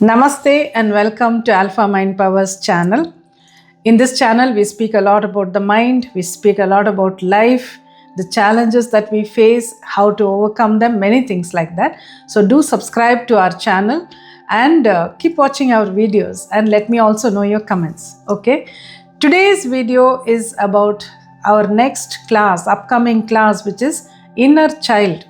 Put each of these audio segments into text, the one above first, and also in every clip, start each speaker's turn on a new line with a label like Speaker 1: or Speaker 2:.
Speaker 1: Namaste and welcome to Alpha Mind Powers channel. In this channel, we speak a lot about the mind, we speak a lot about life, the challenges that we face, how to overcome them, many things like that. So do subscribe to our channel and keep watching our videos and let me also know your comments. Okay. Today's video is about our next class, upcoming class, which is Inner Child.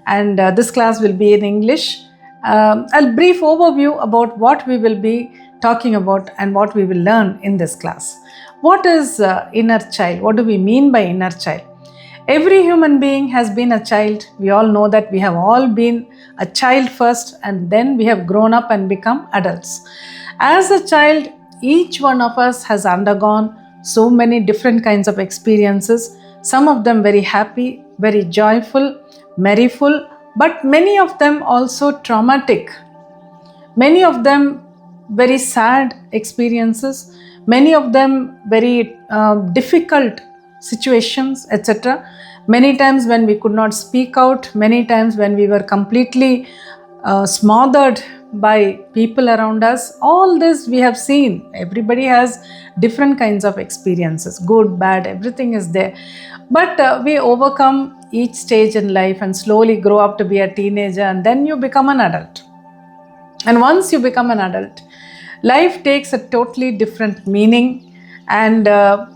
Speaker 1: And this class will be in English. A brief overview about what we will be talking about and what we will learn in this class. What is inner child? What do we mean by inner child? Every human being has been a child. We all know that we have all been a child first and then we have grown up and become adults. As a child, each one of us has undergone so many different kinds of experiences, some of them very happy, very joyful, merryful, but many of them also traumatic, many of them very sad experiences, many of them very difficult situations, etc. Many times when we could not speak out, many times when we were completely smothered by people around us. All this we have seen. Everybody has different kinds of experiences, good, bad, everything is there. But we overcome each stage in life and slowly grow up to be a teenager, and then you become an adult. And once you become an adult, life takes a totally different meaning, and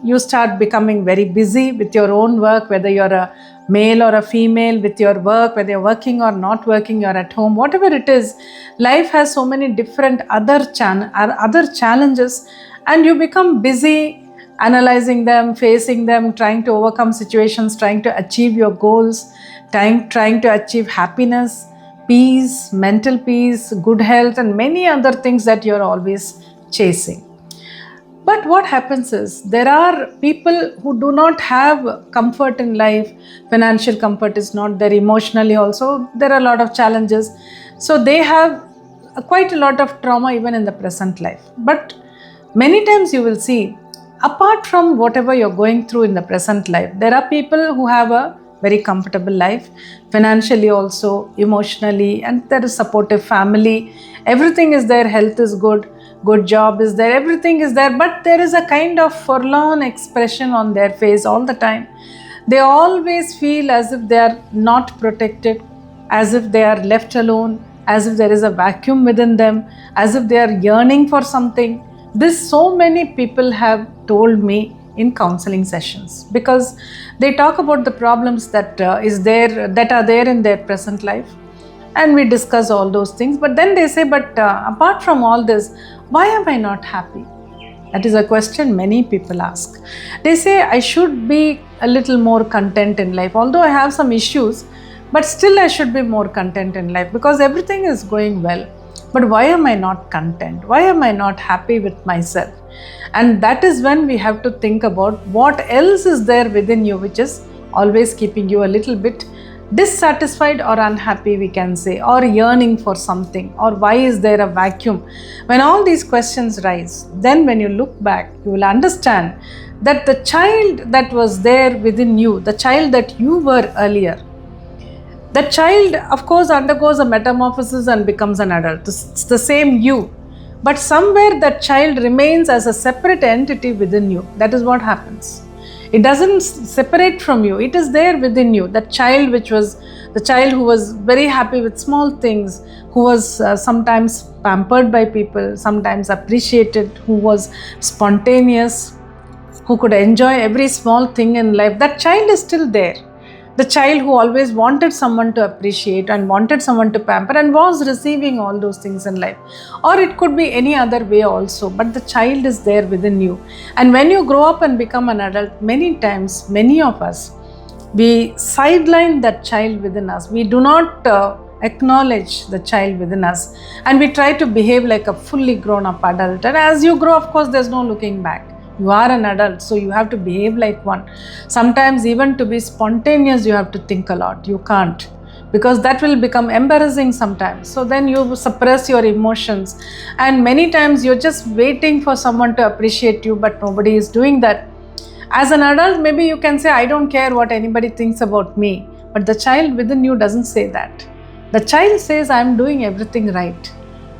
Speaker 1: you start becoming very busy with your own work, whether you're a male or a female, with your work, whether you're working or not working, you're at home, whatever it is. Life has so many different other challenges, and you become busy analyzing them, facing them, trying to overcome situations, trying to achieve your goals, trying to achieve happiness, peace, mental peace, good health, and many other things that you're always chasing. But what happens is, there are people who do not have comfort in life. Financial comfort is not there, emotionally also there are a lot of challenges. So they have quite a lot of trauma even in the present life. But many times you will see, apart from whatever you're going through in the present life, there are people who have a very comfortable life, financially also, emotionally, and there is supportive family, everything is there, health is good, good job is there, everything is there, but there is a kind of forlorn expression on their face all the time. They always feel as if they are not protected, as if they are left alone, as if there is a vacuum within them, as if they are yearning for something. This so many people have told me in counseling sessions, because they talk about the problems that are there in their present life, and we discuss all those things. But then they say, but apart from all this, why am I not happy? That is a question many people ask. They say, I should be a little more content in life, although I have some issues, but still I should be more content in life because everything is going well. But why am I not content? Why am I not happy with myself? And that is when we have to think about what else is there within you which is always keeping you a little bit dissatisfied or unhappy, we can say, or yearning for something, or why is there a vacuum? When all these questions rise, then when you look back, you will understand that the child that was there within you, the child that you were earlier, the child, of course, undergoes a metamorphosis and becomes an adult. It's the same you. But somewhere that child remains as a separate entity within you. That is what happens. It doesn't separate from you. It is there within you. That child which was the child who was very happy with small things, who was sometimes pampered by people, sometimes appreciated, who was spontaneous, who could enjoy every small thing in life. That child is still there. The child who always wanted someone to appreciate and wanted someone to pamper and was receiving all those things in life. Or it could be any other way also, but the child is there within you. And when you grow up and become an adult, many times, many of us, we sideline that child within us. We do not acknowledge the child within us, and we try to behave like a fully grown up adult. And as you grow, of course, there's no looking back. You are an adult, so you have to behave like one. Sometimes even to be spontaneous, you have to think a lot. You can't, because that will become embarrassing sometimes. So then you suppress your emotions, and many times you're just waiting for someone to appreciate you, but nobody is doing that. As an adult, maybe you can say, I don't care what anybody thinks about me. But the child within you doesn't say that. The child says, I'm doing everything right.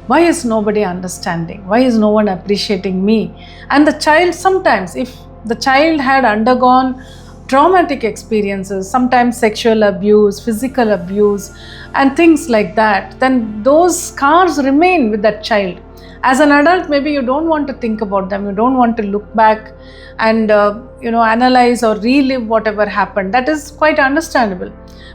Speaker 1: Why is nobody understanding? Why is no one appreciating me? And the child, sometimes, if the child had undergone traumatic experiences, sometimes sexual abuse, physical abuse, and things like that, then those scars remain with that child. As an adult, maybe you don't want to think about them, you don't want to look back and analyze or relive whatever happened. That is quite understandable.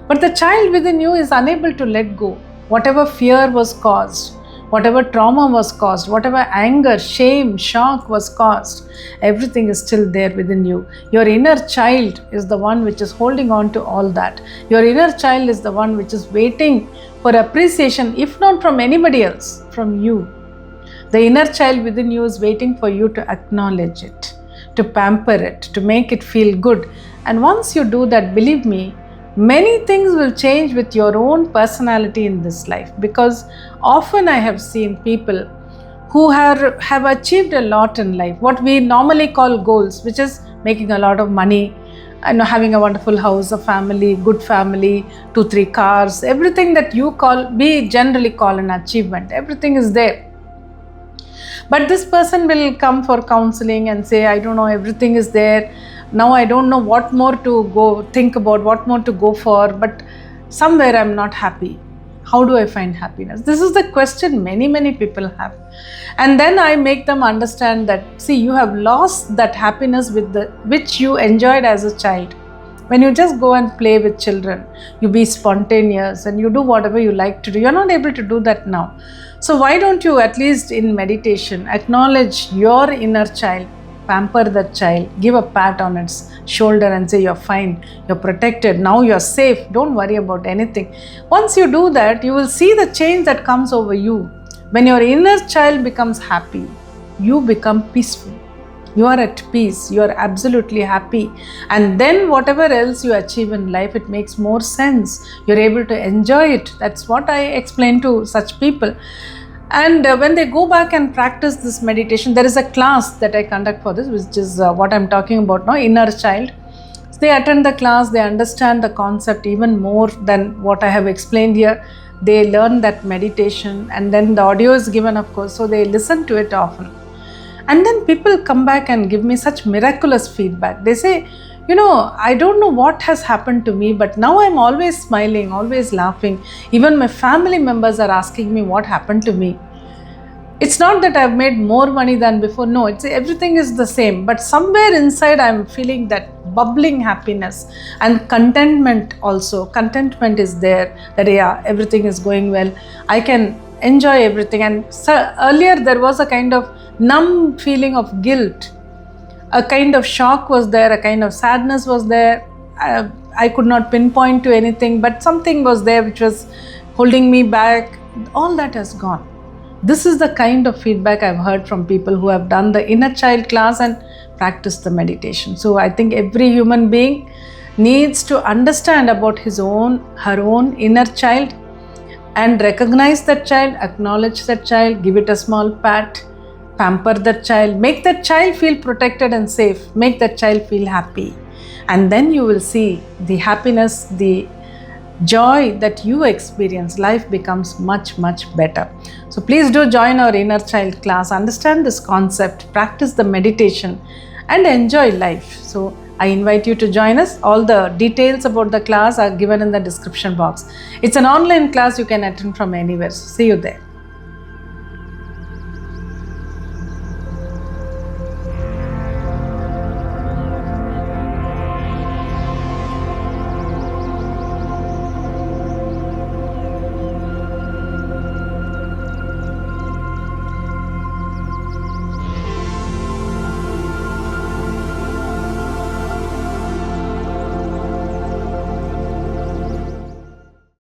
Speaker 1: But the child within you is unable to let go. Whatever fear was caused, whatever trauma was caused, whatever anger, shame, shock was caused, everything is still there within you. Your inner child is the one which is holding on to all that. Your inner child is the one which is waiting for appreciation, if not from anybody else, from you. The inner child within you is waiting for you to acknowledge it, to pamper it, to make it feel good. And once you do that, believe me, many things will change with your own personality in this life. Because often I have seen people who have achieved a lot in life, what we normally call goals, which is making a lot of money, and having a wonderful house, a family, good family, 2-3 cars, everything that we generally call an achievement, everything is there. But this person will come for counseling and say, I don't know, everything is there. Now I don't know what more to go think about, what more to go for, but somewhere I'm not happy. How do I find happiness? This is the question many people have. And then I make them understand that, see, you have lost that happiness which you enjoyed as a child. When you just go and play with children, you be spontaneous and you do whatever you like to do. You're not able to do that now. So why don't you, at least in meditation, acknowledge your inner child, pamper that child, give a pat on its shoulder and say, you're fine, you're protected, now you're safe, don't worry about anything. Once you do that, you will see the change that comes over you. When your inner child becomes happy, you become peaceful. You are at peace, you are absolutely happy. And then whatever else you achieve in life, it makes more sense. You're able to enjoy it. That's what I explain to such people. And when they go back and practice this meditation, there is a class that I conduct for this, which is what I'm talking about now, inner child. So they attend the class, they understand the concept even more than what I have explained here. They learn that meditation, and then the audio is given, of course, so they listen to it often. And then people come back and give me such miraculous feedback. They say, I don't know what has happened to me, but now I'm always smiling, always laughing. Even my family members are asking me what happened to me. It's not that I've made more money than before. No, everything is the same. But somewhere inside, I'm feeling that bubbling happiness and contentment also. Contentment is there, that everything is going well. I can enjoy everything. And so earlier, there was a kind of numb feeling of guilt. A kind of shock was there, a kind of sadness was there. I could not pinpoint to anything, but something was there which was holding me back. All that has gone. This is the kind of feedback I've heard from people who have done the inner child class and practiced the meditation. So I think every human being needs to understand about her own inner child and recognize that child, acknowledge that child, give it a small pat, pamper that child, make that child feel protected and safe, make that child feel happy. And then you will see the happiness, the joy that you experience. Life becomes much better. So please do join our inner child class, understand this concept, practice the meditation and enjoy life. So I invite you to join us. All the details about the class are given in the description box. It's an online class you can attend from anywhere. So see you there.